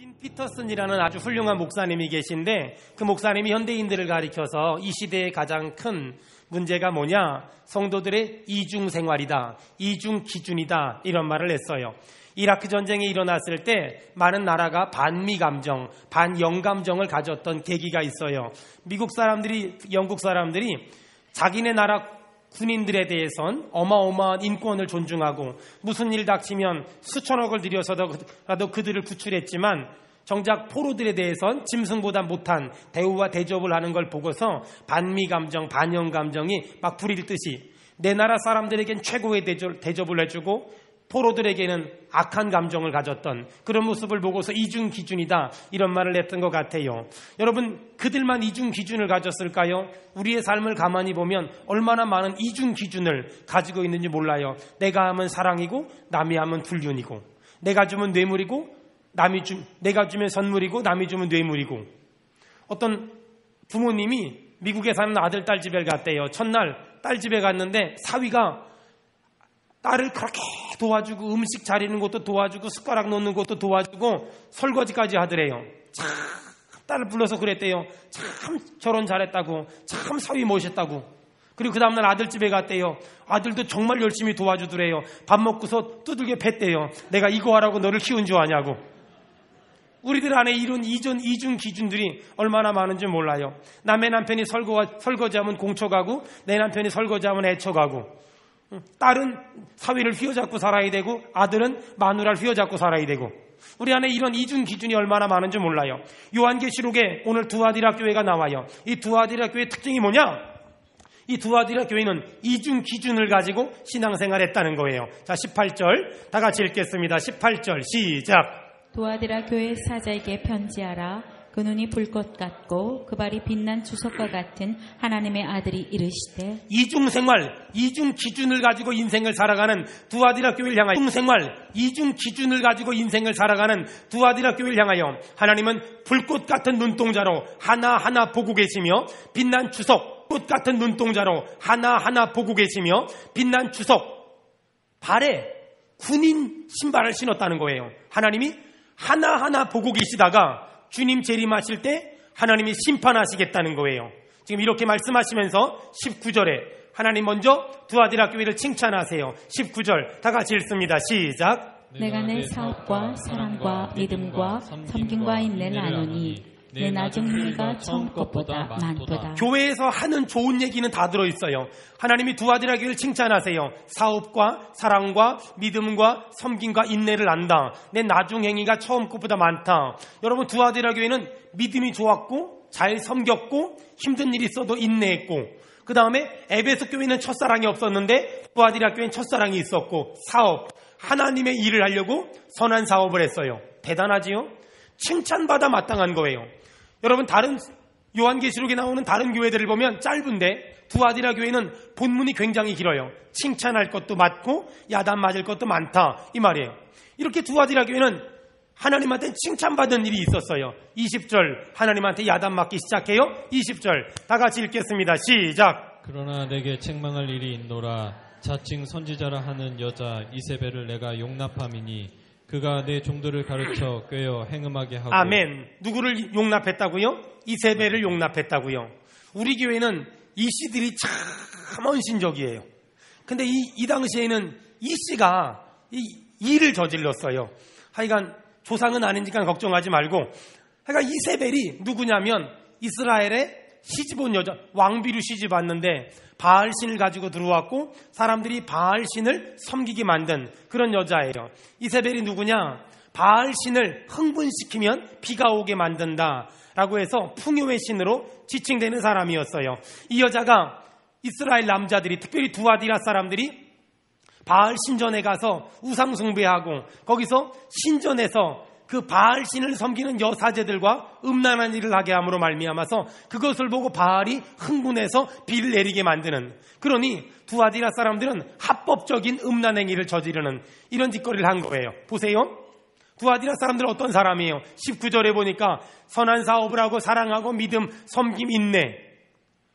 유진 피터슨이라는 아주 훌륭한 목사님이 계신데, 그 목사님이 현대인들을 가리켜서 이 시대의 가장 큰 문제가 뭐냐, 성도들의 이중생활이다, 이중기준이다, 이런 말을 했어요. 이라크 전쟁이 일어났을 때 많은 나라가 반미 감정, 반영 감정을 가졌던 계기가 있어요. 미국 사람들이, 영국 사람들이 자기네 나라 군인들에 대해선 어마어마한 인권을 존중하고 무슨 일 닥치면 수천억을 들여서라도 그들을 구출했지만, 정작 포로들에 대해선 짐승보다 못한 대우와 대접을 하는 걸 보고서 반미 감정, 반영 감정이 막 부릴 듯이 내 나라 사람들에겐 최고의 대접을 해주고 포로들에게는 악한 감정을 가졌던 그런 모습을 보고서 이중 기준이다, 이런 말을 했던 것 같아요. 여러분, 그들만 이중 기준을 가졌을까요? 우리의 삶을 가만히 보면 얼마나 많은 이중 기준을 가지고 있는지 몰라요. 내가 하면 사랑이고 남이 하면 불륜이고, 내가 주면 뇌물이고 내가 주면 선물이고 남이 주면 뇌물이고. 어떤 부모님이 미국에 사는 아들 딸 집에 갔대요. 첫날 딸 집에 갔는데 사위가 딸을 그렇게 도와주고 음식 차리는 것도 도와주고 숟가락 놓는 것도 도와주고 설거지까지 하더래요. 참 딸을 불러서 그랬대요. 참 결혼 잘했다고, 참 사위 멋있다고. 그리고 그 다음날 아들 집에 갔대요. 아들도 정말 열심히 도와주더래요. 밥 먹고서 두들겨 팼대요. 내가 이거 하라고 너를 키운 줄 아냐고. 우리들 안에 이런 이중 기준들이 얼마나 많은지 몰라요. 남의 남편이 설거지하면 공쳐가고 내 남편이 설거지하면 애쳐가고, 딸은 사위를 휘어잡고 살아야 되고 아들은 마누라를 휘어잡고 살아야 되고, 우리 안에 이런 이중 기준이 얼마나 많은지 몰라요. 요한계시록에 오늘 두아디라 교회가 나와요. 이 두아디라 교회의 특징이 뭐냐? 이 두아디라 교회는 이중 기준을 가지고 신앙생활했다는 거예요. 자, 18절 다 같이 읽겠습니다. 18절 시작. 두아디라 교회 사자에게 편지하라. 그 눈이 불꽃 같고 그 발이 빛난 주석과 같은 하나님의 아들이 이르시되. 이중생활, 이중 기준을 가지고 인생을 살아가는 두아디라 교회를 향하여, 이중생활, 이중 기준을 가지고 인생을 살아가는 두아디라 교회를 향하여 하나님은 불꽃 같은 눈동자로 하나하나 보고 계시며, 빛난 주석, 꽃 같은 눈동자로 하나하나 보고 계시며, 빛난 주석, 발에 군인 신발을 신었다는 거예요. 하나님이 하나하나 보고 계시다가 주님 재림하실 때 하나님이 심판하시겠다는 거예요. 지금 이렇게 말씀하시면서 19절에 하나님 먼저 두아디라 교회를 칭찬하세요. 19절 다 같이 읽습니다. 시작. 내가 내 사업과 사랑과 믿음과 섬김과 인내를 아노니 내 나중 행위가 처음 것보다 많도다. 교회에서 하는 좋은 얘기는 다 들어있어요. 하나님이 두아디라 교회를 칭찬하세요. 사업과 사랑과 믿음과 섬김과 인내를 안다. 내 나중 행위가 처음 것보다 많다. 여러분, 두아디라 교회는 믿음이 좋았고 잘 섬겼고 힘든 일이 있어도 인내했고, 그 다음에 에베소 교회는 첫사랑이 없었는데 두아디라 교회는 첫사랑이 있었고, 사업, 하나님의 일을 하려고 선한 사업을 했어요. 대단하지요? 칭찬받아 마땅한 거예요. 여러분, 다른 요한계시록에 나오는 다른 교회들을 보면 짧은데 두아디라 교회는 본문이 굉장히 길어요. 칭찬할 것도 많고 야단 맞을 것도 많다, 이 말이에요. 이렇게 두아디라 교회는 하나님한테 칭찬받은 일이 있었어요. 20절 하나님한테 야단 맞기 시작해요. 20절 다 같이 읽겠습니다. 시작. 그러나 내게 책망할 일이 있노라. 자칭 선지자라 하는 여자 이세벨을 내가 용납함이니 그가 내 종들을 가르쳐 꿰어 행음하게 하고. 아멘. 누구를 용납했다고요? 이세벨을 용납했다고요. 우리 교회는 이 씨들이 참 헌신적이에요. 근데 이 당시에는 이 씨가 이 일을 저질렀어요. 하여간 조상은 아니니까 걱정하지 말고, 하여간 이세벨이 누구냐면 이스라엘의 시집온 여자, 왕비로 시집 왔는데 바알신을 가지고 들어왔고 사람들이 바알신을 섬기게 만든 그런 여자예요. 이세벨이 누구냐? 바알신을 흥분시키면 비가 오게 만든다 라고 해서 풍요의 신으로 지칭되는 사람이었어요. 이 여자가 이스라엘 남자들이, 특별히 두아디라 사람들이 바알 신전에 가서 우상 숭배하고 거기서 신전에서 그 바알신을 섬기는 여사제들과 음란한 일을 하게 함으로 말미암아서 그것을 보고 바알이 흥분해서 비를 내리게 만드는, 그러니 두아디라 사람들은 합법적인 음란 행위를 저지르는 이런 짓거리를 한 거예요. 보세요. 두아디라 사람들은 어떤 사람이에요? 19절에 보니까 선한 사업을 하고 사랑하고 믿음, 섬김, 인내.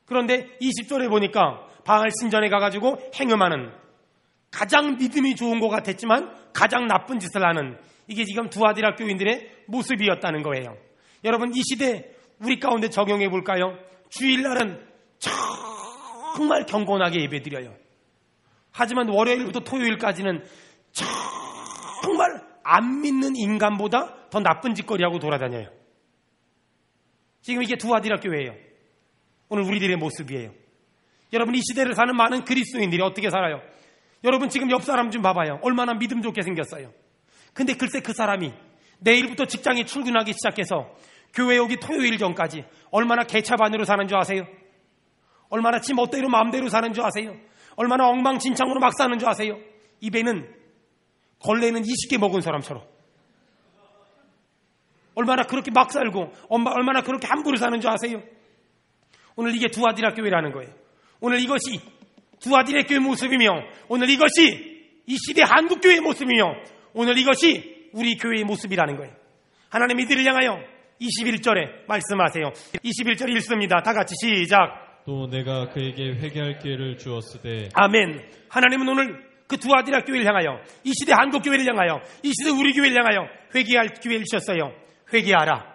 그런데 20절에 보니까 바알 신전에 가가지고 행음하는, 가장 믿음이 좋은 것 같았지만 가장 나쁜 짓을 하는, 이게 지금 두아디라 교인들의 모습이었다는 거예요. 여러분, 이 시대 우리 가운데 적용해 볼까요? 주일날은 정말 경건하게 예배드려요. 하지만 월요일부터 토요일까지는 정말 안 믿는 인간보다 더 나쁜 짓거리하고 돌아다녀요. 지금 이게 두아디라 교회예요. 오늘 우리들의 모습이에요. 여러분, 이 시대를 사는 많은 그리스도인들이 어떻게 살아요? 여러분, 지금 옆 사람 좀 봐봐요. 얼마나 믿음 좋게 생겼어요. 근데 글쎄 그 사람이 내일부터 직장에 출근하기 시작해서 교회 오기 토요일 전까지 얼마나 개차반으로 사는 줄 아세요? 얼마나 지 멋대로 마음대로 사는 줄 아세요? 얼마나 엉망진창으로 막 사는 줄 아세요? 입에는 걸레는 20개 먹은 사람처럼. 얼마나 그렇게 막 살고 얼마나 그렇게 함부로 사는 줄 아세요? 오늘 이게 두아디라 교회라는 거예요. 오늘 이것이 두아디라 교회 모습이며, 오늘 이것이 이 시대 한국 교회의 모습이며, 오늘 이것이 우리 교회의 모습이라는 거예요. 하나님 이들을 향하여 21절에 말씀하세요. 21절 읽습니다. 다 같이 시작. 또 내가 그에게 회개할 기회를 주었으되. 아멘. 하나님은 오늘 그 두아디라 교회를 향하여, 이 시대 한국 교회를 향하여, 이 시대 우리 교회를 향하여 회개할 기회를 주셨어요. 회개하라.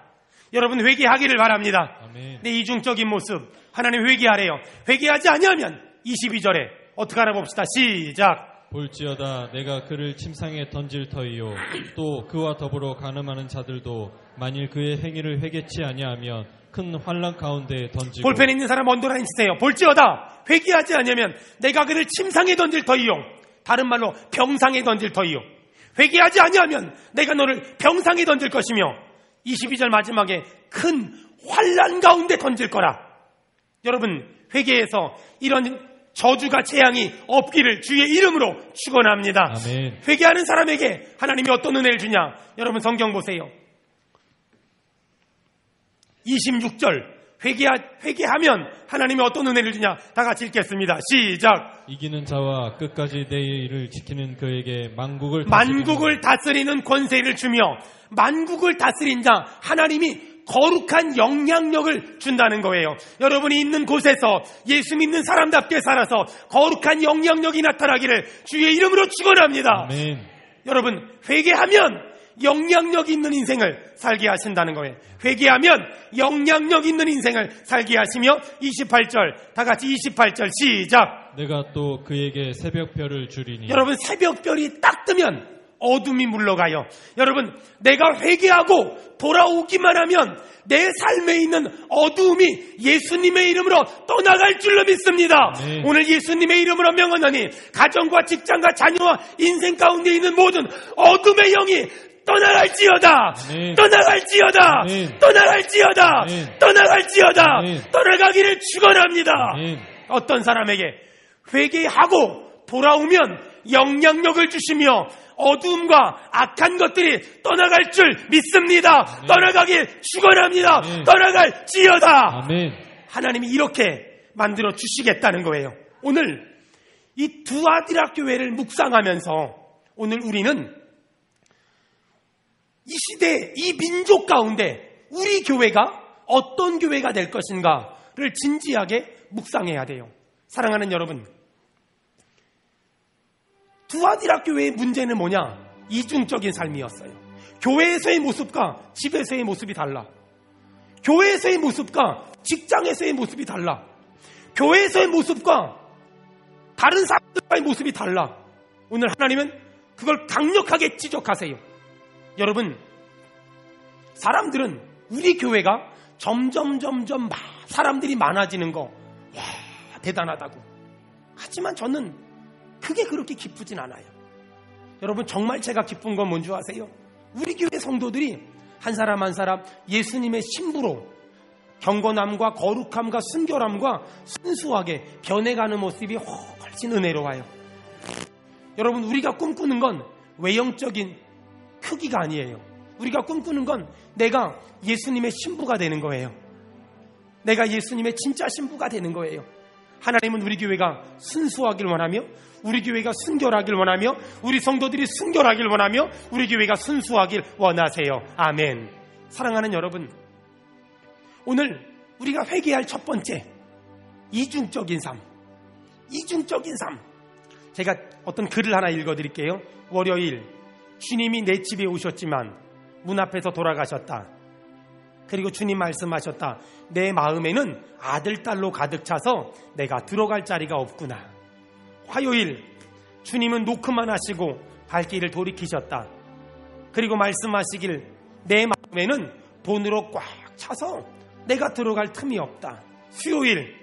여러분, 회개하기를 바랍니다. 아멘. 내 이중적인 모습, 하나님 회개하래요. 회개하지 아니하면 22절에 어떻게 하나 봅시다. 시작. 볼지어다 내가 그를 침상에 던질 터이요 또 그와 더불어 간음하는 자들도 만일 그의 행위를 회개치 아니하면 큰 환난 가운데 던지고. 볼펜에 있는 사람 언더라인 치세요. 볼지어다 회개하지 않으면 내가 그를 침상에 던질 터이요, 다른 말로 병상에 던질 터이요. 회개하지 아니하면 내가 너를 병상에 던질 것이며 22절 마지막에 큰 환난 가운데 던질 거라. 여러분, 회개해서 이런 저주가 재앙이 없기를 주의 이름으로 축원합니다. 아멘. 회개하는 사람에게 하나님이 어떤 은혜를 주냐? 여러분, 성경 보세요. 26절 회개하면 하나님이 어떤 은혜를 주냐? 다 같이 읽겠습니다. 시작. 이기는 자와 끝까지 내 일을 지키는 그에게 만국을 다스리는 권세를 주며, 만국을 다스린 자 하나님이 거룩한 영향력을 준다는 거예요. 여러분이 있는 곳에서 예수 믿는 사람답게 살아서 거룩한 영향력이 나타나기를 주의 이름으로 축원합니다. 아멘. 여러분, 회개하면 영향력 있는 인생을 살게 하신다는 거예요. 회개하면 영향력 있는 인생을 살게 하시며 28절, 다 같이 28절 시작. 내가 또 그에게 새벽별을 주리니. 여러분, 새벽별이 딱 뜨면 어둠이 물러가요. 여러분, 내가 회개하고 돌아오기만 하면 내 삶에 있는 어두움이 예수님의 이름으로 떠나갈 줄로 믿습니다. 네. 오늘 예수님의 이름으로 명하노니 가정과 직장과 자녀와 인생 가운데 있는 모든 어둠의 영이 떠나갈지어다. 아멘. 떠나갈지어다. 아멘. 떠나갈지어다. 아멘. 떠나갈지어다. 아멘. 떠나가기를 축원합니다. 아멘. 어떤 사람에게 회개하고 돌아오면 영향력을 주시며 어두움과 악한 것들이 떠나갈 줄 믿습니다. 아멘. 떠나가길 축원합니다. 아멘. 떠나갈지어다. 아멘. 하나님이 이렇게 만들어 주시겠다는 거예요. 오늘 이 두아디라 교회를 묵상하면서 오늘 우리는 이 시대, 이 민족 가운데 우리 교회가 어떤 교회가 될 것인가를 진지하게 묵상해야 돼요. 사랑하는 여러분, 두아디라 교회의 문제는 뭐냐? 이중적인 삶이었어요. 교회에서의 모습과 집에서의 모습이 달라. 교회에서의 모습과 직장에서의 모습이 달라. 교회에서의 모습과 다른 사람들과의 모습이 달라. 오늘 하나님은 그걸 강력하게 지적하세요. 여러분, 사람들은 우리 교회가 점점 사람들이 많아지는 거, 와, 대단하다고. 하지만 저는 그게 그렇게 기쁘진 않아요. 여러분, 정말 제가 기쁜 건 뭔지 아세요? 우리 교회 성도들이 한 사람 한 사람 예수님의 신부로 경건함과 거룩함과 순결함과 순수하게 변해가는 모습이 훨씬 은혜로워요. 여러분, 우리가 꿈꾸는 건 외형적인 크기가 아니에요. 우리가 꿈꾸는 건 내가 예수님의 신부가 되는 거예요. 내가 예수님의 진짜 신부가 되는 거예요. 하나님은 우리 교회가 순수하길 원하며, 우리 교회가 순결하길 원하며, 우리 성도들이 순결하길 원하며, 우리 교회가 순수하길 원하세요. 아멘. 사랑하는 여러분, 오늘 우리가 회개할 첫 번째, 이중적인 삶. 제가 어떤 글을 하나 읽어드릴게요. 월요일 주님이 내 집에 오셨지만 문 앞에서 돌아가셨다. 그리고 주님 말씀하셨다. 내 마음에는 아들, 딸로 가득 차서 내가 들어갈 자리가 없구나. 화요일 주님은 노크만 하시고 발길을 돌이키셨다. 그리고 말씀하시길 내 마음에는 돈으로 꽉 차서 내가 들어갈 틈이 없다. 수요일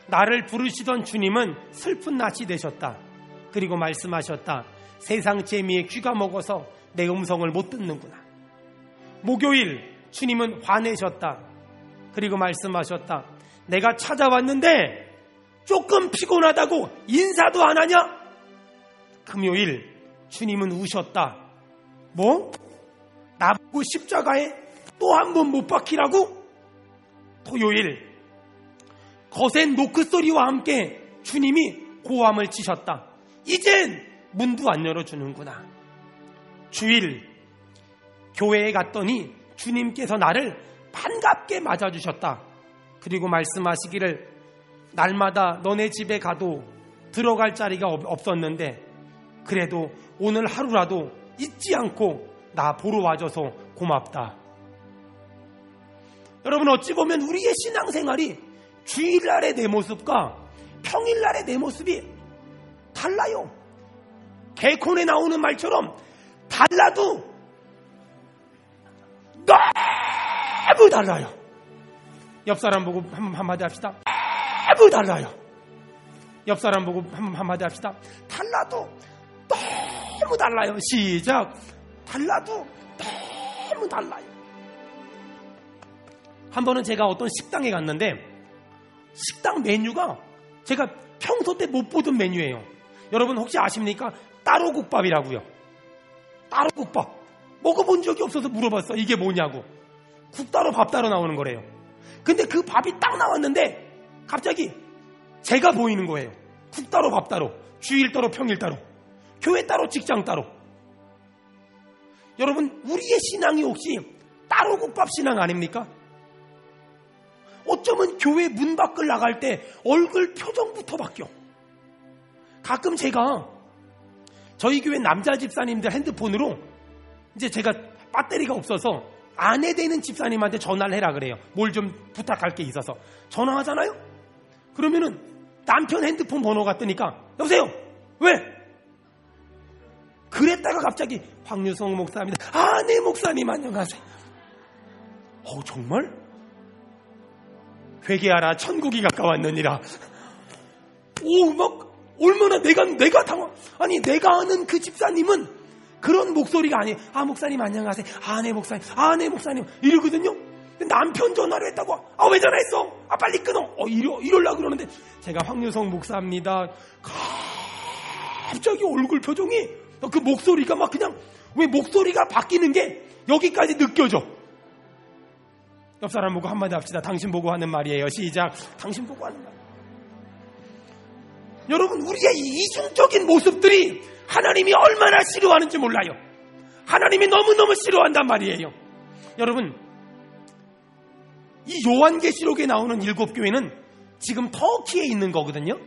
나를 부르시던 주님은 슬픈 낯이 되셨다. 그리고 말씀하셨다. 세상 재미에 귀가 먹어서 내 음성을 못 듣는구나. 목요일 주님은 화내셨다. 그리고 말씀하셨다. 내가 찾아왔는데 조금 피곤하다고 인사도 안 하냐? 금요일 주님은 우셨다. 뭐? 나보고 십자가에 또 한 번 못 박히라고? 토요일 거센 노크 소리와 함께 주님이 고함을 치셨다. 이젠 문도 안 열어주는구나. 주일 교회에 갔더니 주님께서 나를 반갑게 맞아주셨다. 그리고 말씀하시기를 날마다 너네 집에 가도 들어갈 자리가 없었는데 그래도 오늘 하루라도 잊지 않고 나 보러 와줘서 고맙다. 여러분, 어찌 보면 우리의 신앙생활이 주일날의 내 모습과 평일날의 내 모습이 달라요. 개콘에 나오는 말처럼 달라도 너무 달라요. 옆 사람 보고 한마디 합시다. 너무 달라요. 옆 사람 보고 한마디 합시다. 달라도 너무 달라요. 시작. 달라도 너무 달라요. 한 번은 제가 어떤 식당에 갔는데 식당 메뉴가 제가 평소 때 못 보던 메뉴예요. 여러분 혹시 아십니까? 따로국밥이라고요. 따로국밥. 먹어본 적이 없어서 물어봤어. 이게 뭐냐고. 국 따로 밥 따로 나오는 거래요. 근데 그 밥이 딱 나왔는데 갑자기 제가 보이는 거예요. 국 따로 밥 따로. 주일 따로 평일 따로. 교회 따로 직장 따로. 여러분, 우리의 신앙이 혹시 따로국밥 신앙 아닙니까? 어쩌면 교회 문 밖을 나갈 때 얼굴 표정부터 바뀌어. 가끔 제가 저희 교회 남자 집사님들 핸드폰으로 이제 제가 배터리가 없어서 아내 되는 집사님한테 전화를 해라 그래요. 뭘 좀 부탁할 게 있어서. 전화하잖아요? 그러면은 남편 핸드폰 번호가 뜨니까 여보세요? 왜? 그랬다가 갑자기 황유성 목사입니다. 네 목사님 안녕하세요. 정말? 회개하라 천국이 가까웠느니라. 막 얼마나 내가 당황. 아니 내가 아는 그 집사님은 그런 목소리가 아니에요. 목사님 안녕하세요. 네 목사님. 네 목사님 이러거든요. 남편 전화를 했다고. 왜 전화했어? 빨리 끊어. 이러려고 그러는데 제가 황유성 목사입니다. 갑자기 얼굴 표정이 그 목소리가 막 그냥 왜 목소리가 바뀌는 게 여기까지 느껴져. 옆 사람 보고 한마디 합시다. 당신 보고 하는 말이에요. 시작. 당신 보고 하는 말. 여러분, 우리의 이 이중적인 모습들이 하나님이 얼마나 싫어하는지 몰라요. 하나님이 너무너무 싫어한단 말이에요. 여러분, 이 요한계시록에 나오는 7교회는 지금 터키에 있는 거거든요.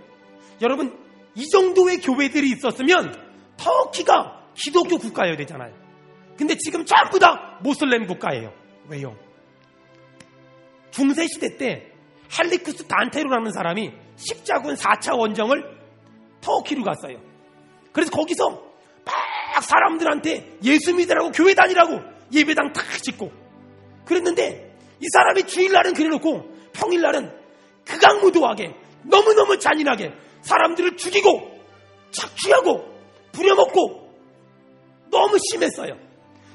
여러분, 이 정도의 교회들이 있었으면 터키가 기독교 국가여야 되잖아요. 근데 지금 전부 다 모슬렘 국가예요. 왜요? 중세시대 때 할리쿠스 단테로라는 사람이 십자군 4차 원정을 터키로 갔어요. 그래서 거기서 막 사람들한테 예수 믿으라고 교회 다니라고 예배당 탁 짓고 그랬는데 이 사람이 주일날은 그래놓고 평일날은 극악무도하게 너무너무 잔인하게 사람들을 죽이고 착취하고 부려먹고 너무 심했어요.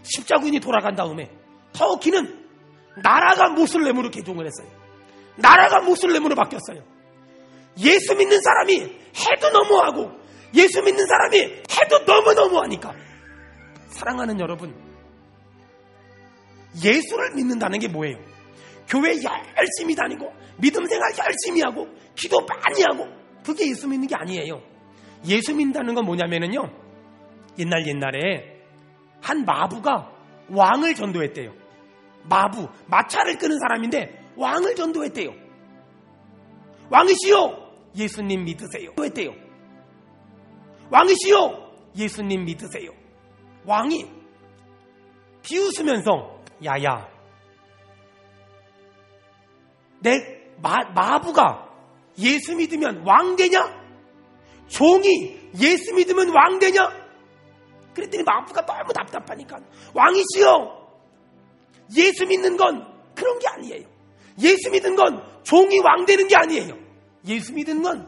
십자군이 돌아간 다음에 터키는 나라가 모슬렘으로 개종을 했어요. 나라가 모슬렘으로 바뀌었어요. 예수 믿는 사람이 해도 너무하고 예수 믿는 사람이 해도 너무너무하니까. 사랑하는 여러분, 예수를 믿는다는 게 뭐예요? 교회 열심히 다니고 믿음 생활 열심히 하고 기도 많이 하고 그게 예수 믿는 게 아니에요. 예수 믿는다는 건 뭐냐면요, 옛날에 한 마부가 왕을 전도했대요. 마부, 마차를 끄는 사람인데 왕을 전도했대요. 왕이시여 예수님 믿으세요 했대요. 왕이시여 예수님 믿으세요. 왕이 비웃으면서 야야 내 마부가 예수 믿으면 왕 되냐? 종이 예수 믿으면 왕 되냐? 그랬더니 마부가 너무 답답하니까 왕이시여 예수 믿는 건 그런 게 아니에요. 예수 믿는 건 종이 왕 되는 게 아니에요. 예수 믿는 건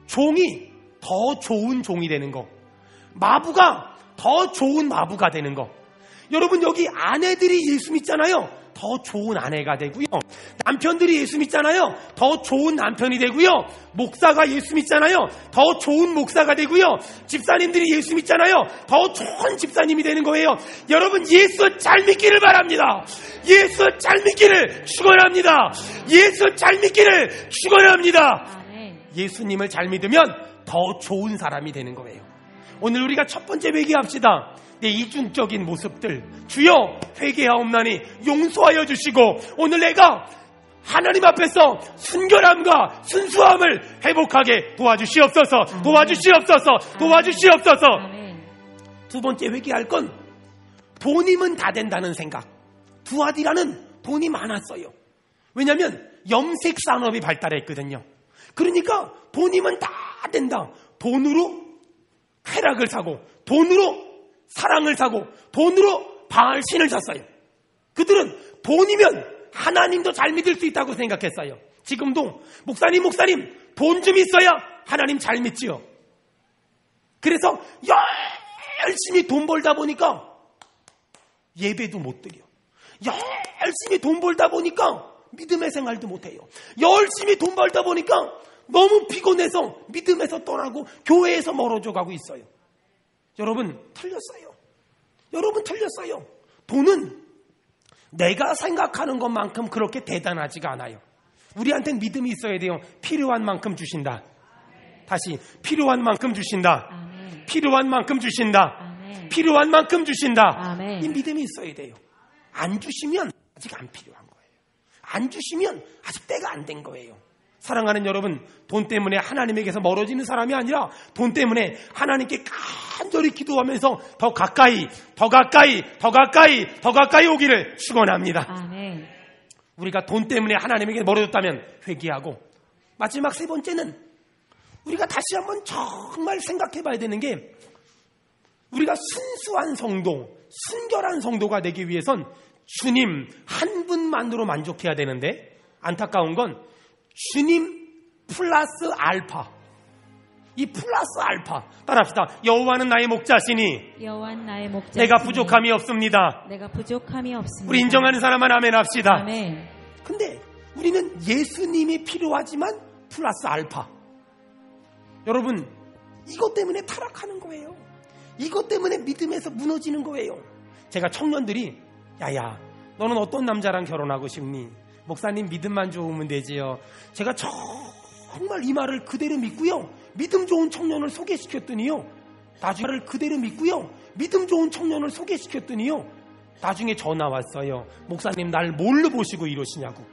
종이 더 좋은 종이 되는 거, 마부가 더 좋은 마부가 되는 거. 여러분 여기 아내들이 예수 믿잖아요. 더 좋은 아내가 되고요. 남편들이 예수 믿잖아요. 더 좋은 남편이 되고요. 목사가 예수 믿잖아요. 더 좋은 목사가 되고요. 집사님들이 예수 믿잖아요. 더 좋은 집사님이 되는 거예요. 여러분 예수 잘 믿기를 바랍니다. 예수 잘 믿기를 축원합니다. 예수 잘 믿기를 축원합니다. 예수님을 잘 믿으면 더 좋은 사람이 되는 거예요. 오늘 우리가 첫 번째 회개합시다. 내 이중적인 모습들 주여 회개하옵나니 용서하여 주시고 오늘 내가 하나님 앞에서 순결함과 순수함을 회복하게 도와주시옵소서. 도와주시옵소서. 도와주시옵소서. 두 번째 회개할 건 돈이면 다 된다는 생각. 두아디라는 돈이 많았어요. 왜냐하면 염색 산업이 발달했거든요. 그러니까 돈이면 다 된다. 돈으로 쾌락을 사고 돈으로 사랑을 사고 돈으로 바알 신을 샀어요. 그들은 돈이면 하나님도 잘 믿을 수 있다고 생각했어요. 지금도 목사님 돈 좀 있어야 하나님 잘 믿지요. 그래서 열심히 돈 벌다 보니까 예배도 못 드려. 열심히 돈 벌다 보니까 믿음의 생활도 못해요. 열심히 돈 벌다 보니까 너무 피곤해서 믿음에서 떠나고 교회에서 멀어져 가고 있어요. 여러분 틀렸어요. 여러분 틀렸어요. 돈은 내가 생각하는 것만큼 그렇게 대단하지가 않아요. 우리한테는 믿음이 있어야 돼요. 필요한 만큼 주신다. 다시 필요한 만큼 주신다. 필요한 만큼 주신다. 필요한 만큼 주신다. 이 믿음이 있어야 돼요. 안 주시면 아직 안 필요한 거예요. 안 주시면 아직 때가 안 된 거예요. 사랑하는 여러분, 돈 때문에 하나님에게서 멀어지는 사람이 아니라 돈 때문에 하나님께 간절히 기도하면서 더 가까이 오기를 축원합니다. 아멘. 우리가 돈 때문에 하나님에게 멀어졌다면 회개하고, 마지막 세 번째는 우리가 다시 한번 정말 생각해 봐야 되는 게, 우리가 순수한 성도, 순결한 성도가 되기 위해선 주님 한 분만으로 만족해야 되는데, 안타까운 건 주님 플러스 알파. 이 플러스 알파 따라합시다. 여호와는 나의 목자시니 여호와는 나의 목자시니 내가 부족함이 없습니다. 내가 부족함이 없습니다. 우리 인정하는 사람만 아멘 합시다. 아멘. 근데 우리는 예수님이 필요하지만 플러스 알파. 여러분, 이것 때문에 타락하는 거예요. 이것 때문에 믿음에서 무너지는 거예요. 제가 청년들이 야야 너는 어떤 남자랑 결혼하고 싶니? 목사님 믿음만 좋으면 되지요. 제가 정말 이 말을 그대로 믿고요. 믿음 좋은 청년을 소개시켰더니요. 나중에 그대로 믿고요. 믿음 좋은 청년을 소개시켰더니요. 나중에 전화 왔어요. 목사님 날 뭘로 보시고 이러시냐고.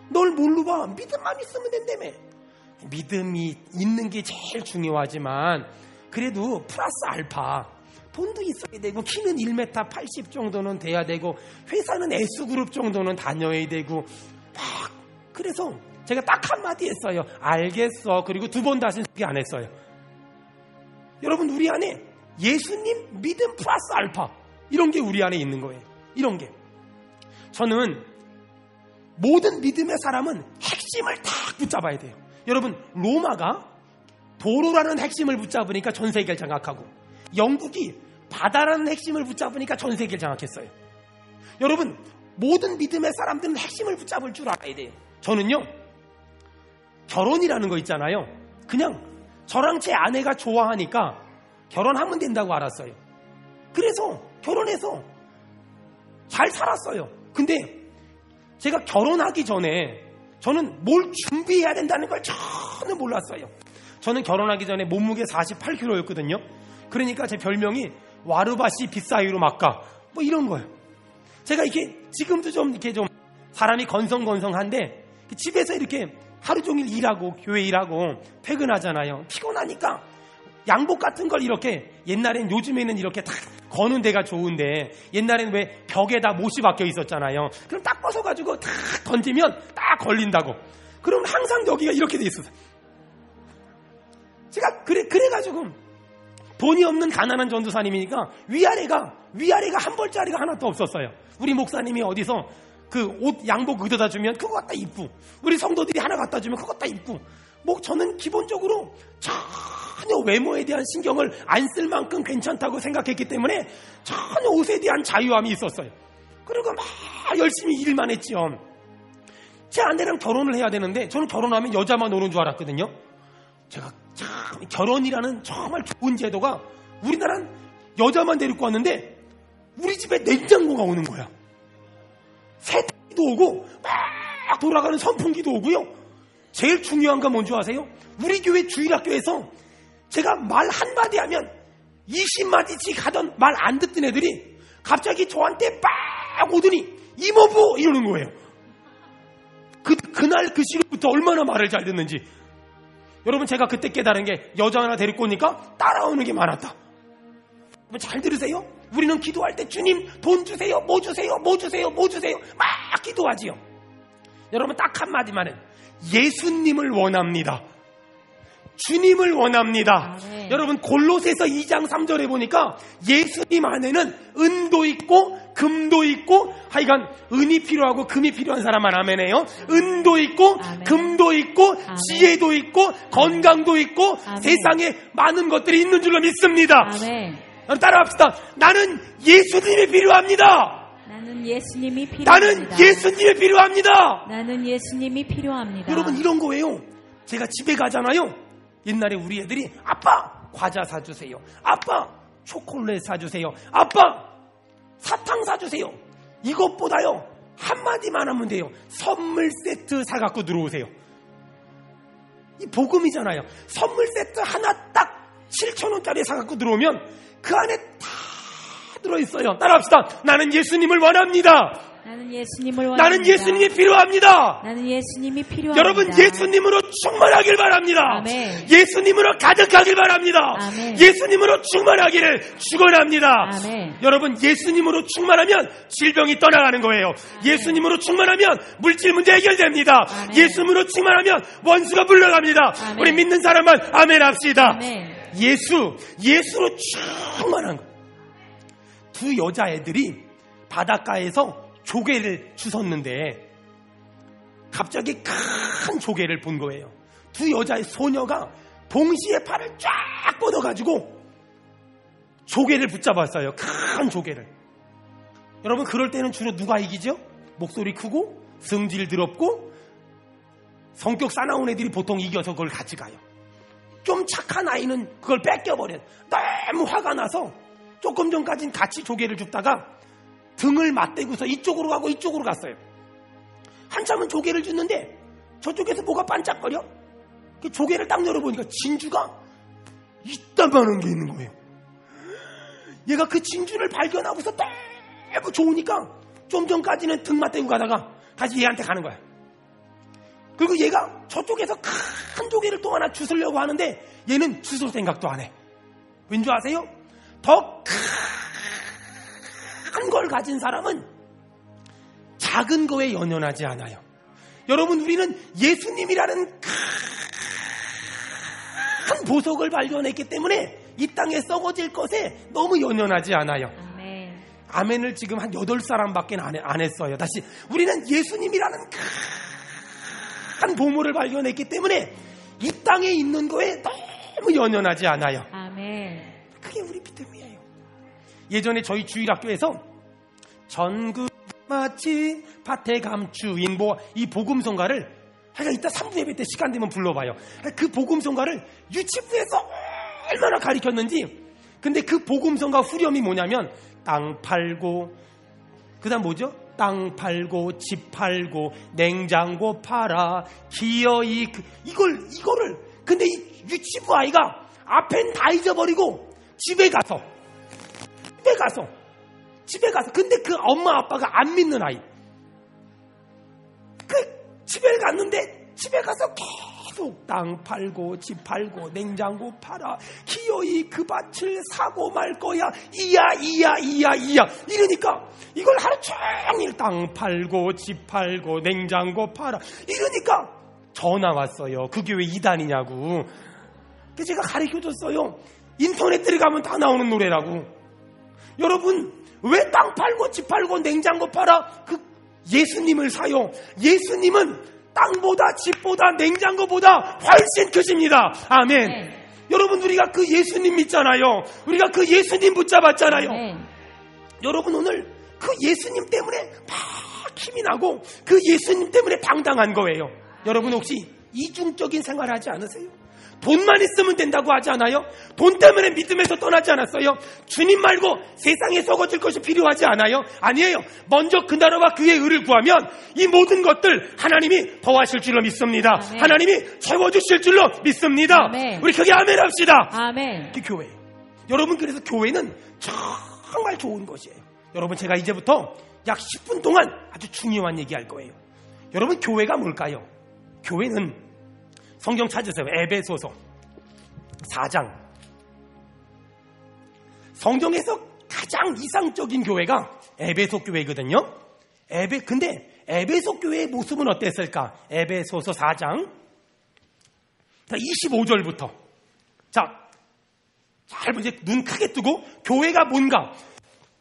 널 뭘로 봐? 믿음만 있으면 된다며. 믿음이 있는 게 제일 중요하지만 그래도 플러스 알파. 돈도 있어야 되고 키는 1m 80 정도는 돼야 되고 회사는 S그룹 정도는 다녀야 되고 막 그래서 제가 딱 한마디 했어요. 알겠어. 그리고 2번 다시 소개 안 했어요. 여러분 우리 안에 예수님 믿음 플러스 알파 이런 게 우리 안에 있는 거예요. 이런 게 저는 모든 믿음의 사람은 핵심을 딱 붙잡아야 돼요. 여러분 로마가 도로라는 핵심을 붙잡으니까 전 세계를 장악하고 영국이 바다라는 핵심을 붙잡으니까 전 세계를 장악했어요. 여러분 모든 믿음의 사람들은 핵심을 붙잡을 줄 알아야 돼요. 저는요 결혼이라는 거 있잖아요. 그냥 저랑 제 아내가 좋아하니까 결혼하면 된다고 알았어요. 그래서 결혼해서 잘 살았어요. 근데 제가 결혼하기 전에 저는 뭘 준비해야 된다는 걸 전혀 몰랐어요. 저는 결혼하기 전에 몸무게 48kg였거든요. 그러니까 제 별명이 와르바시 빗사이로 막가 뭐 이런 거예요. 제가 이렇게 지금도 좀 이렇게 좀 사람이 건성건성한데 집에서 이렇게 하루 종일 일하고 교회 일하고 퇴근하잖아요. 피곤하니까 양복 같은 걸 이렇게 옛날엔 요즘에는 이렇게 딱 거는 데가 좋은데 옛날엔 왜 벽에다 못이 박혀 있었잖아요. 그럼 딱 벗어가지고 딱 던지면 딱 걸린다고. 그럼 항상 여기가 이렇게 돼 있었어요. 제가 그래가지고 돈이 없는 가난한 전도사님이니까 위아래가 한 벌짜리가 하나도 없었어요. 우리 목사님이 어디서 그 옷 양복 의도다 주면 그거 갖다 입고, 우리 성도들이 하나 갖다 주면 그거 갖다 입고, 뭐 저는 기본적으로 전혀 외모에 대한 신경을 안 쓸 만큼 괜찮다고 생각했기 때문에 전혀 옷에 대한 자유함이 있었어요. 그리고 막 열심히 일만 했죠. 제 아내랑 결혼을 해야 되는데 저는 결혼하면 여자만 오는 줄 알았거든요. 제가 참 결혼이라는 정말 좋은 제도가, 우리나라는 여자만 데리고 왔는데 우리 집에 냉장고가 오는 거야. 세탁기도 오고 막 돌아가는 선풍기도 오고요. 제일 중요한 건 뭔지 아세요? 우리 교회 주일학교에서 제가 말 한마디 하면 20마디씩 하던 말 안 듣던 애들이 갑자기 저한테 빡 오더니 이모부 이러는 거예요. 그날 그 시간부터 얼마나 말을 잘 듣는지. 여러분, 제가 그때 깨달은 게 여자 하나 데리고 오니까 따라오는 게 많았다. 잘 들으세요? 우리는 기도할 때 주님 돈 주세요, 뭐 주세요, 뭐 주세요, 뭐 주세요 막 기도하지요. 여러분, 딱 한마디만 해. 예수님을 원합니다. 주님을 원합니다. 네. 여러분, 골로새서 2장 3절에 보니까 예수님 안에는 은도 있고 금도 있고, 하여간 은이 필요하고 금이 필요한 사람만 아멘해요. 은도 있고 아멘. 금도 있고 아멘. 지혜도 있고 건강도 있고 아멘. 세상에 많은 것들이 있는 줄로 믿습니다. 아멘. 따라합시다. 나는 예수님이 필요합니다. 나는 예수님이 필요합니다. 나는 예수님이 필요합니다. 나는 예수님이 필요합니다. 여러분, 이런 거예요. 제가 집에 가잖아요. 옛날에 우리 애들이 아빠 과자 사주세요, 아빠 초콜릿 사주세요, 아빠 사탕 사주세요. 이것보다요 한마디만 하면 돼요. 선물 세트 사갖고 들어오세요. 이 복음이잖아요. 선물 세트 하나 딱 7,000원짜리 사갖고 들어오면 그 안에 다 들어있어요. 따라합시다. 나는 예수님을 원합니다. 나는 예수님을 원합니다. 나는 예수님이 필요합니다. 나는 예수님이 필요합니다. 여러분, 예수님으로 충만하길 바랍니다. 아멘. 예수님으로 가득하길 바랍니다. 아멘. 예수님으로 충만하기를 축원합니다. 아멘. 여러분, 예수님으로 충만하면 질병이 떠나가는 거예요. 예수님으로 충만하면 물질 문제 해결됩니다. 아멘. 예수님으로 충만하면 원수가 물러갑니다. 아멘. 우리 믿는 사람만 아멘 합시다. 아멘. 예수로 충만한 거예요. 두 여자애들이 바닷가에서 조개를 주웠는데 갑자기 큰 조개를 본 거예요. 두 여자의 소녀가 동시에 팔을 쫙 뻗어가지고 조개를 붙잡았어요. 큰 조개를. 여러분, 그럴 때는 주로 누가 이기죠? 목소리 크고 성질 더럽고 성격 싸나운 애들이 보통 이겨서 그걸 같이 가요. 좀 착한 아이는 그걸 뺏겨버려요. 너무 화가 나서 조금 전까지는 같이 조개를 줍다가 등을 맞대고서 이쪽으로 가고 이쪽으로 갔어요. 한참은 조개를 줬는데 저쪽에서 뭐가 반짝거려? 그 조개를 딱 열어보니까 진주가 이따만한 게 있는 거예요. 얘가 그 진주를 발견하고서 너무 좋으니까 좀 전까지는 등 맞대고 가다가 다시 얘한테 가는 거야. 그리고 얘가 저쪽에서 큰 조개를 또 하나 주스려고 하는데 얘는 주술 생각도 안 해. 왠지 아세요? 더 큰 걸 가진 사람은 작은 거에 연연하지 않아요. 여러분, 우리는 예수님이라는 큰 보석을 발견했기 때문에 이 땅에 썩어질 것에 너무 연연하지 않아요. 아멘. 아멘을 지금 한 8사람밖에 안 했어요. 다시, 우리는 예수님이라는 큰 보물을 발견했기 때문에 이 땅에 있는 거에 너무 연연하지 않아요. 아멘. 그게 우리 믿음이에요. 예전에 저희 주일학교에서 전국 마치 밭에 감추인 이 복음성가를, 하여간 이따 3부 예배 때 시간 되면 불러봐요. 그 복음성가를 유치부에서 얼마나 가르쳤는지. 근데 그 복음성가 후렴이 뭐냐면 땅 팔고, 그 다음 뭐죠? 땅 팔고 집 팔고 냉장고 팔아 기어이, 이거를 근데 이 유치부 아이가 앞엔 다 잊어버리고 집에 가서 근데 그 엄마 아빠가 안 믿는 아이, 그 집에 갔는데 집에 가서 계속 쑥 땅 팔고 집 팔고 냉장고 팔아 기어이 그 밭을 사고 말 거야. 이야 이러니까 이걸 하루 종일 땅 팔고 집 팔고 냉장고 팔아 이러니까 전화 왔어요. 그 교회 이단이냐고. 그래서 제가 가르쳐줬어요. 인터넷 들어가면 다 나오는 노래라고. 여러분 왜 땅 팔고 집 팔고 냉장고 팔아? 그 예수님을 사요. 예수님은 땅보다 집보다 냉장고보다 훨씬 크십니다. 아멘. 네. 여러분 우리가 그 예수님 믿잖아요. 우리가 그 예수님 붙잡았잖아요. 네. 여러분 오늘 그 예수님 때문에 막 힘이 나고 그 예수님 때문에 당당한 거예요. 여러분 혹시 이중적인 생활하지 않으세요? 돈만 있으면 된다고 하지 않아요? 돈 때문에 믿음에서 떠나지 않았어요? 주님 말고 세상에 썩어질 것이 필요하지 않아요? 아니에요. 먼저 그 나라와 그의 의를 구하면 이 모든 것들 하나님이 더하실 줄로 믿습니다. 아멘. 하나님이 채워주실 줄로 믿습니다. 아멘. 우리 크게 아멘 합시다. 아멘. 그 교회. 여러분 그래서 교회는 정말 좋은 것이에요. 여러분 제가 이제부터 약 10분 동안 아주 중요한 얘기할 거예요. 여러분 교회가 뭘까요? 교회는 성경 찾으세요. 에베소서 4장. 성경에서 가장 이상적인 교회가 에베소 교회거든요. 근데 에베소 교회의 모습은 어땠을까? 에베소서 4장 25절부터. 자, 잘 보세요. 눈 크게 뜨고 교회가 뭔가.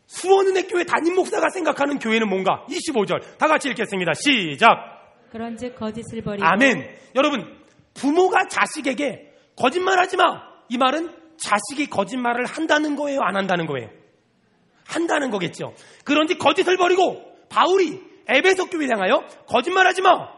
수원은혜 교회 담임 목사가 생각하는 교회는 뭔가. 25절 다 같이 읽겠습니다. 시작. 그런즉 거짓을 버리고. 아멘. 여러분 부모가 자식에게 거짓말하지 마. 이 말은 자식이 거짓말을 한다는 거예요? 안 한다는 거예요? 한다는 거겠죠. 그런지 거짓을 버리고 바울이 에베소 교회에 향하여 거짓말하지 마.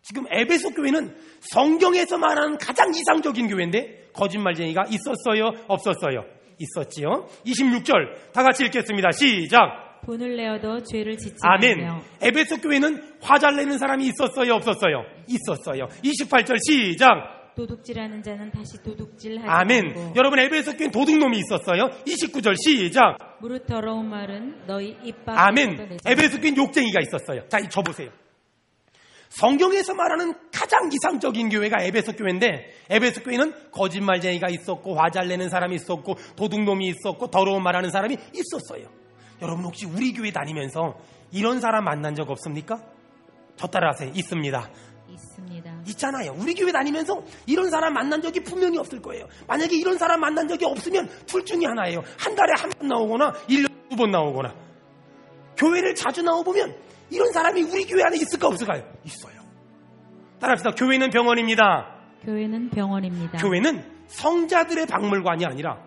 지금 에베소 교회는 성경에서 말하는 가장 이상적인 교회인데 거짓말쟁이가 있었어요? 없었어요? 있었지요. 26절 다 같이 읽겠습니다. 시작. 분을 내어도 죄를 짓지 아멘. 말며. 에베소 교회는 화 잘 내는 사람이 있었어요? 없었어요? 있었어요. 28절 시작. 도둑질하는 자는 다시 도둑질하지 아멘. 말고. 여러분 에베소 교회는 도둑놈이 있었어요? 29절 시작. 무릇 더러운 말은 너희 입 밖으로 아멘. 에베소 교회는 욕쟁이가 있었어요. 자, 저 보세요. 성경에서 말하는 가장 이상적인 교회가 에베소 교회인데 에베소 교회는 거짓말쟁이가 있었고 화 잘 내는 사람이 있었고 도둑놈이 있었고 더러운 말하는 사람이 있었어요. 여러분 혹시 우리 교회 다니면서 이런 사람 만난 적 없습니까? 저 따라하세요. 있습니다. 있잖아요. 우리 교회 다니면서 이런 사람 만난 적이 분명히 없을 거예요. 만약에 이런 사람 만난 적이 없으면 둘 중에 하나예요. 한 달에 한 번 나오거나 1년에 2번 나오거나. 교회를 자주 나와보면 이런 사람이 우리 교회 안에 있을까 없을까요? 있어요. 따라합시다. 교회는 병원입니다. 교회는 병원입니다. 교회는 성자들의 박물관이 아니라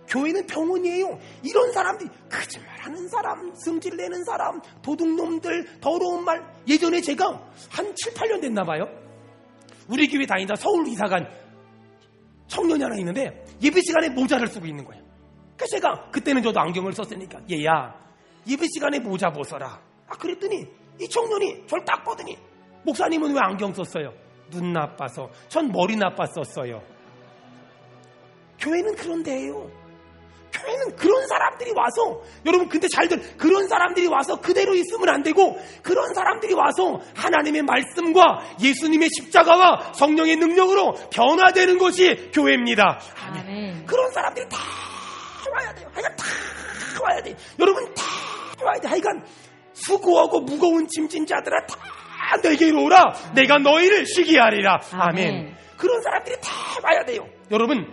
교회는 병원이에요. 이런 사람들이 거짓말하는 사람, 승질내는 사람, 도둑놈들, 더러운 말. 예전에 제가 한 7, 8년 됐나 봐요. 우리 교회 다니다 서울 이사간 청년이 하나 있는데 예배 시간에 모자를 쓰고 있는 거예요. 그래서 제가 그때는 저도 안경을 썼으니까 얘야 예배 시간에 모자 벗어라. 그랬더니 이 청년이 저를 딱 보더니 목사님은 왜 안경 썼어요? 눈 나빠서. 전 머리 나빴었어요. 교회는 그런 데예요. 교회는 그런 사람들이 와서 여러분 근데 잘들 그런 사람들이 와서 그대로 있으면 안 되고 그런 사람들이 와서 하나님의 말씀과 예수님의 십자가와 성령의 능력으로 변화되는 것이 교회입니다. 아멘. 그런 사람들이 다 와야 돼요. 하여간 다 와야 돼요. 여러분 다 와야 돼요. 하여간 수고하고 무거운 짐진 자들아 다 내게로 오라. 내가 너희를 쉬게 하리라. 아멘. 그런 사람들이 다 와야 돼요. 여러분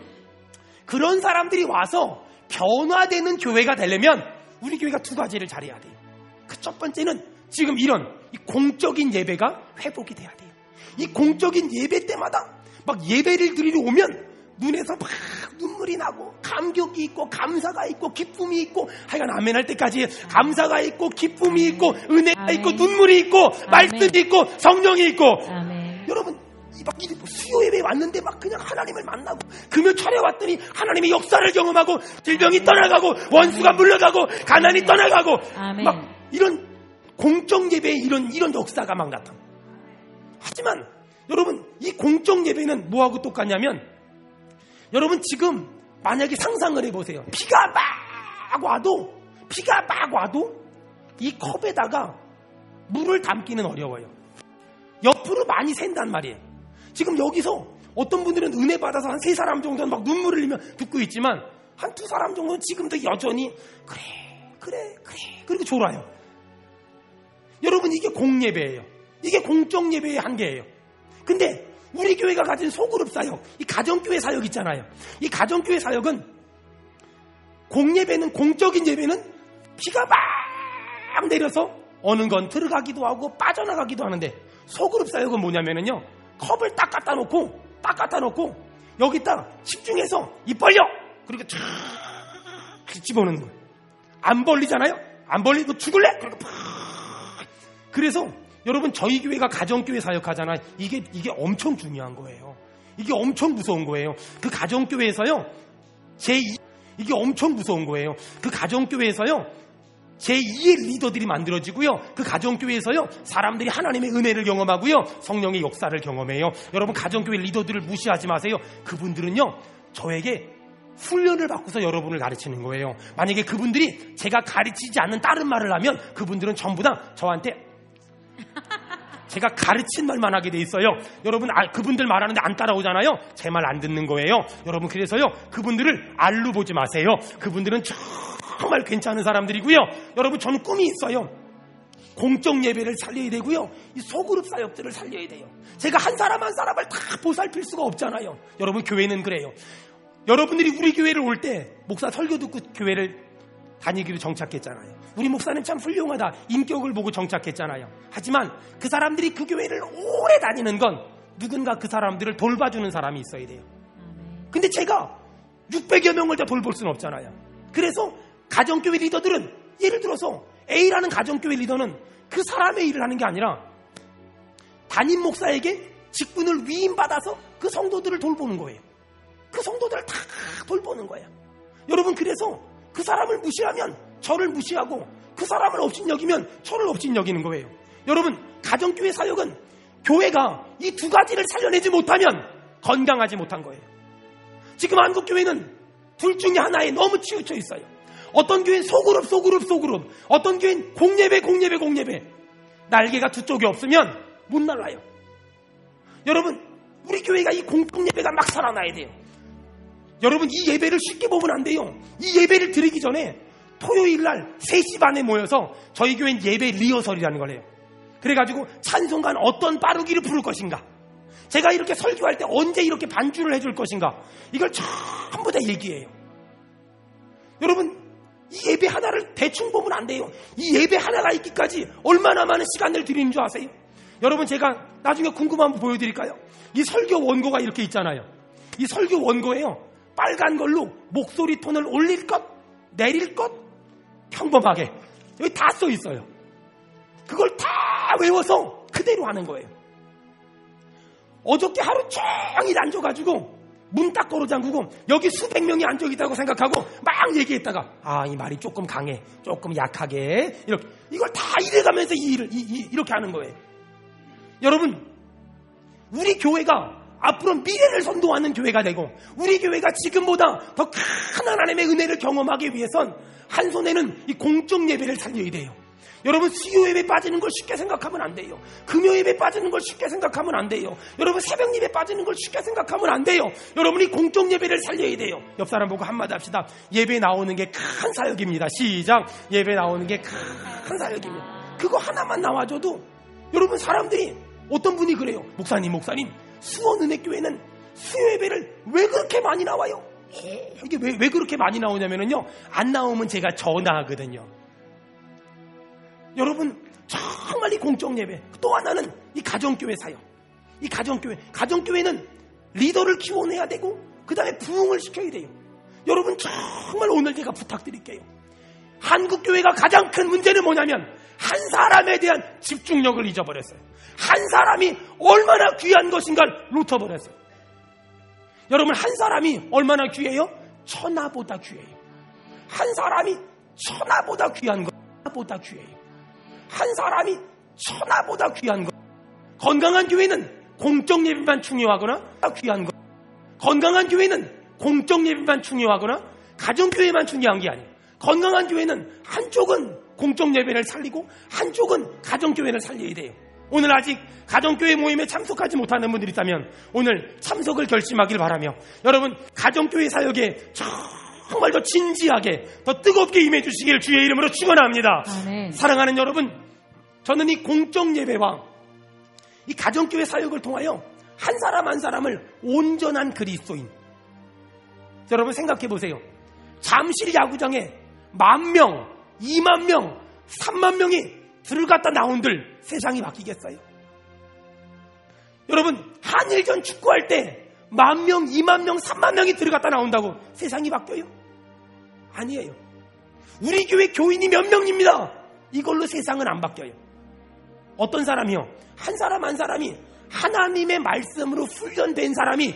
그런 사람들이 와서 변화되는 교회가 되려면 우리 교회가 두 가지를 잘해야 돼요. 그 첫 번째는 지금 이런 이 공적인 예배가 회복이 돼야 돼요. 이 공적인 예배 때마다 막 예배를 드리러 오면 눈에서 막 눈물이 나고 감격이 있고 감사가 있고 기쁨이 있고 하여간 아멘 할 때까지 감사가 있고 기쁨이 있고 은혜가 아멘. 있고 눈물이 있고 아멘. 말씀이 있고 성령이 있고 아멘. 여러분 막 수요 예배에 왔는데 막 그냥 하나님을 만나고 금요 철에 왔더니 하나님의 역사를 경험하고 질병이 떠나가고 원수가 물러가고 가난이 떠나가고 아멘. 막 이런 공적 예배에 이런 역사가 막 나타나. 하지만 여러분 이 공적 예배는 뭐하고 똑같냐면 여러분 지금 만약에 상상을 해보세요. 비가 막 와도 이 컵에다가 물을 담기는 어려워요. 옆으로 많이 샌단 말이에요. 지금 여기서 어떤 분들은 은혜 받아서 한 3사람 정도는 막 눈물을 흘리며 듣고 있지만 한 2사람 정도는 지금도 여전히 그래 그리고 졸아요. 여러분, 이게 공예배예요. 이게 공적 예배의 한계예요. 근데 우리 교회가 가진 소그룹 사역, 이 가정교회 사역 있잖아요. 이 가정교회 사역은 공예배는, 공적인 예배는 비가 막 내려서 어느 건 들어가기도 하고 빠져나가기도 하는데, 소그룹 사역은 뭐냐면요, 컵을 딱 갖다 놓고 여기다 집중해서 입 벌려, 그리고 쫙 집어넣는 거예요. 안 벌리잖아요. 안 벌리고 죽을래? 그래서 여러분, 저희 교회가 가정교회 사역하잖아요. 이게 엄청 중요한 거예요. 이게 엄청 무서운 거예요. 그 가정교회에서요, 이게 엄청 무서운 거예요. 그 가정교회에서요, 제2의 리더들이 만들어지고요. 그 가정교회에서요, 사람들이 하나님의 은혜를 경험하고요, 성령의 역사를 경험해요. 여러분, 가정교회 리더들을 무시하지 마세요. 그분들은요, 저에게 훈련을 받고서 여러분을 가르치는 거예요. 만약에 그분들이 제가 가르치지 않는 다른 말을 하면 그분들은 전부 다 저한테 제가 가르친 말만 하게 돼 있어요. 여러분, 그분들 말하는데 안 따라오잖아요. 제 말 안 듣는 거예요. 여러분, 그래서요, 그분들을 알로 보지 마세요. 그분들은 정말 괜찮은 사람들이고요. 여러분, 저는 꿈이 있어요. 공적 예배를 살려야 되고요, 이 소그룹 사역들을 살려야 돼요. 제가 한 사람 한 사람을 다 보살필 수가 없잖아요. 여러분, 교회는 그래요. 여러분들이 우리 교회를 올 때 목사 설교 듣고 교회를 다니기로 정착했잖아요. 우리 목사는 참 훌륭하다, 인격을 보고 정착했잖아요. 하지만 그 사람들이 그 교회를 오래 다니는 건 누군가 그 사람들을 돌봐주는 사람이 있어야 돼요. 근데 제가 600여 명을 다 돌볼 수는 없잖아요. 그래서 가정교회 리더들은, 예를 들어서 A라는 가정교회 리더는 그 사람의 일을 하는 게 아니라 담임 목사에게 직분을 위임받아서 그 성도들을 돌보는 거예요. 그 성도들을 다 돌보는 거예요. 여러분, 그래서 그 사람을 무시하면 저를 무시하고, 그 사람을 업신여기면 저를 업신여기는 거예요. 여러분, 가정교회 사역은 교회가 이 두 가지를 살려내지 못하면 건강하지 못한 거예요. 지금 한국교회는 둘 중에 하나에 너무 치우쳐 있어요. 어떤 교회는 소그룹, 어떤 교회는 공예배. 날개가 두 쪽이 없으면 못 날라요. 여러분, 우리 교회가 이 공통예배가 막 살아나야 돼요. 여러분, 이 예배를 쉽게 보면 안 돼요. 이 예배를 드리기 전에 토요일 날 3시 반에 모여서 저희 교회는 예배 리허설이라는 걸 해요. 그래가지고 찬송가는 어떤 빠르기를 부를 것인가, 제가 이렇게 설교할 때 언제 이렇게 반주를 해줄 것인가, 이걸 전부 다 얘기해요. 여러분, 이 예배 하나를 대충 보면 안 돼요. 이 예배 하나가 있기까지 얼마나 많은 시간을 들이는 줄 아세요? 여러분, 제가 나중에 궁금한 거 보여드릴까요? 이 설교 원고가 이렇게 있잖아요. 이 설교 원고에요, 빨간 걸로 목소리 톤을 올릴 것, 내릴 것, 평범하게, 여기 다 써 있어요. 그걸 다 외워서 그대로 하는 거예요. 어저께 하루 종일 앉아가지고 문 딱 걸어 잠그고 여기 수백 명이 앉아 있다고 생각하고 막 얘기했다가, 이 말이 조금 강해, 조금 약하게, 이렇게, 이걸 다 이래가면서 이렇게 하는 거예요. 여러분, 우리 교회가 앞으로 미래를 선도하는 교회가 되고, 우리 교회가 지금보다 더 큰 하나님의 은혜를 경험하기 위해선 한 손에는 이 공적 예배를 살려야 돼요. 여러분, 수요 예배 빠지는 걸 쉽게 생각하면 안 돼요. 금요 예배 빠지는 걸 쉽게 생각하면 안 돼요. 여러분, 새벽 예배 빠지는 걸 쉽게 생각하면 안 돼요. 여러분이 공적 예배를 살려야 돼요. 옆 사람 보고 한마디 합시다. 예배 나오는 게 큰 사역입니다. 시작. 예배 나오는 게 큰 사역입니다. 그거 하나만 나와줘도, 여러분, 사람들이, 어떤 분이 그래요. 목사님, 수원은혜교회는 수요 예배를 왜 그렇게 많이 나와요? 이게 왜 그렇게 많이 나오냐면요, 안 나오면 제가 전화하거든요. 여러분, 정말 이 공적 예배, 또 하나는 이 가정교회 사역. 이 가정교회는 리더를 키워내야 되고, 그 다음에 부흥을 시켜야 돼요. 여러분, 정말 오늘 제가 부탁드릴게요. 한국교회가 가장 큰 문제는 뭐냐면, 한 사람에 대한 집중력을 잊어버렸어요. 한 사람이 얼마나 귀한 것인가를 놓쳐버렸어요. 여러분, 한 사람이 얼마나 귀해요? 천하보다 귀해요. 한 사람이 천하보다 귀한 것, 천하보다 귀해요. 한 사람이 천하보다 귀한 것. 건강한 교회는 공적 예배만 중요하거나 귀한 것. 건강한 교회는 공적 예배만 중요하거나 가정교회만 중요한 게 아니에요. 건강한 교회는 한쪽은 공적 예배를 살리고 한쪽은 가정교회를 살려야 돼요. 오늘 아직 가정교회 모임에 참석하지 못하는 분들이 있다면 오늘 참석을 결심하길 바라며, 여러분 가정교회 사역에 정말 더 진지하게 더 뜨겁게 임해 주시길 주의 이름으로 축원합니다. 아멘. 사랑하는 여러분, 저는 이 공적 예배와 이 가정교회 사역을 통하여 한 사람 한 사람을 온전한 그리스도인, 여러분 생각해 보세요. 잠실 야구장에 10,000명, 20,000명, 30,000명이 들어갔다 나온들 세상이 바뀌겠어요? 여러분 한일전 축구할 때 10,000명, 20,000명, 30,000명이 들어갔다 나온다고 세상이 바뀌어요? 아니에요. 우리 교회 교인이 몇 명입니다. 이걸로 세상은 안 바뀌어요. 어떤 사람이요? 한 사람 한 사람이 하나님의 말씀으로 훈련된 사람이